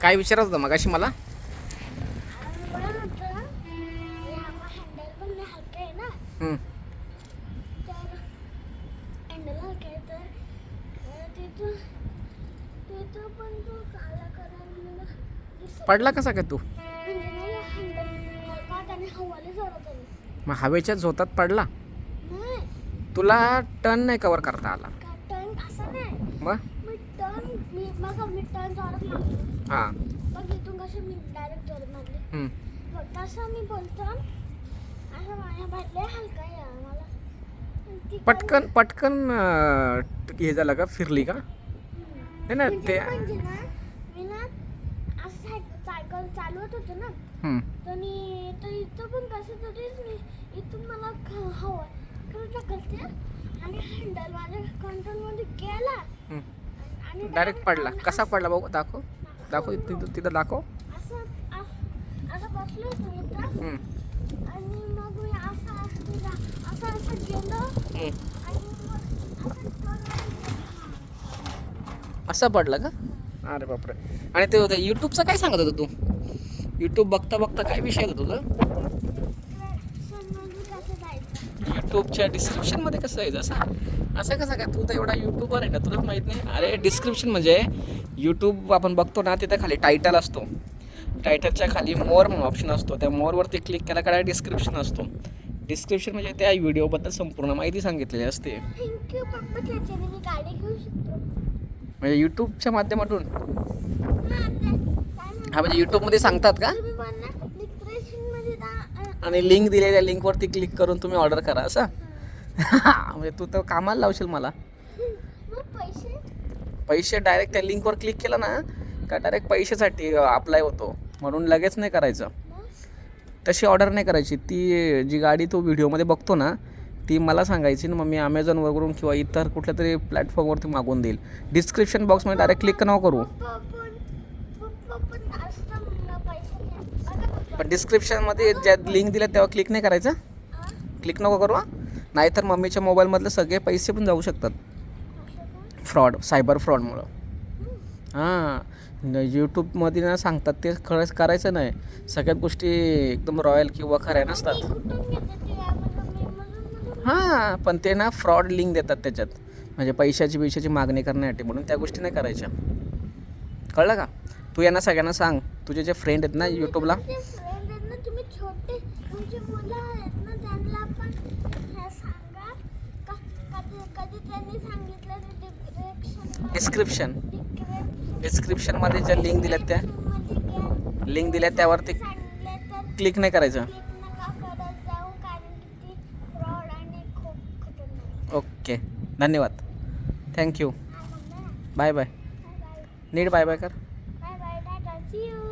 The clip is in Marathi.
काय विचारत होतं मगाशी मला? हं. पडला कसा काय तू? मग हवेच्या झोतात पडला? तुला टर्न नाही कव्हर करता आला? मग हां. पटकन पटकन हे झालं का, फिरली का? नाही ना ते. सायकल चालवत होतो ना, हं. तर इथं पण कसं तरीच मी इथून मला हवा ढकलते आणि हँडल माझ्या कंट्रोलमध्ये गेला हं. आणि डायरेक्ट पडला. कसा पडला बघू, दाखव दाखव तिथं दाखव. असं असं बसलो होतो इथं हं. आणि मग मी असं गेलो हं. आणि मग असं पडलं का? अरे बापरे. आणि ते होतं यूट्यूबचं काय सांगत होतं तू? यूट्यूब बघता बघता काय विषय होता तुझं? यूट्यूबच्या डिस्क्रिप्शनमध्ये कसं जायचं? असं कसं काय? तू तर एवढा यूट्यूबर आहे ना, तुला माहीत नाही? अरे डिस्क्रिप्शन म्हणजे यूट्यूब आपण बघतो ना, तिथे खाली टायटल असतो. टायटलच्या खाली मोर म्हणून ऑप्शन असतो. त्या मोरवरती क्लिक केला का डिस्क्रिप्शन असतो. डिस्क्रिप्शन म्हणजे त्या व्हिडिओबद्दल संपूर्ण माहिती सांगितलेली असते. थँक्यू पप्पा, त्याच्याने मी गाडी घेऊ शकतो. म्हणजे यूट्यूबच्या माध्यमातून. हा म्हणजे यूट्यूबमध्ये सांगतात का? आणि लिंक दिली, त्या लिंकवरती क्लिक करून तुम्ही ऑर्डर करा असं? म्हणजे तू तर कामाला लावशील मला. पैसे डायरेक्ट त्या लिंकवर क्लिक केलं ना का डायरेक्ट पैशासाठी अप्लाय होतो, म्हणून लगेच नाही करायचं. तशी ऑर्डर नाही करायची. ती जी गाडी तू व्हिडिओमध्ये बघतो ना, ती मला सांगायची ना, मग मी अमेझॉनवरून किंवा इतर कुठल्या तरी प्लॅटफॉर्मवरती मागवून देईल. डिस्क्रिप्शन बॉक्समध्ये डायरेक्ट क्लिक नको करू. पण डिस्क्रिप्शनमध्ये ज्या लिंक दिल्या तेव्हा क्लिक नाही करायचं. क्लिक नको करू. नाहीतर मम्मीच्या मोबाईलमधले सगळे पैसे पण जाऊ शकतात. सायबर फ्रॉडमुळं. हां, यूट्यूबमध्ये ना सांगतात ते खरंच करायचं नाही. सगळ्यात गोष्टी एकदम रॉयल किंवा खऱ्या नसतात. हां, पण ते ना फ्रॉड लिंक देतात त्याच्यात, म्हणजे पैशाची मागणी करण्यासाठी, म्हणून त्या गोष्टी नाही करायच्या. कळलं का? तू यांना सगळ्यांना सांग, तुझे जे फ्रेंड आहेत ना यूट्यूबला, डिस्क्रिप्शनमध्ये ज्या लिंक दिल्यात त्यावरती क्लिक नाही करायचं. ओके, धन्यवाद, थँक्यू, बाय बाय. नीट बाय बाय कर. Bye bye, tata, see you.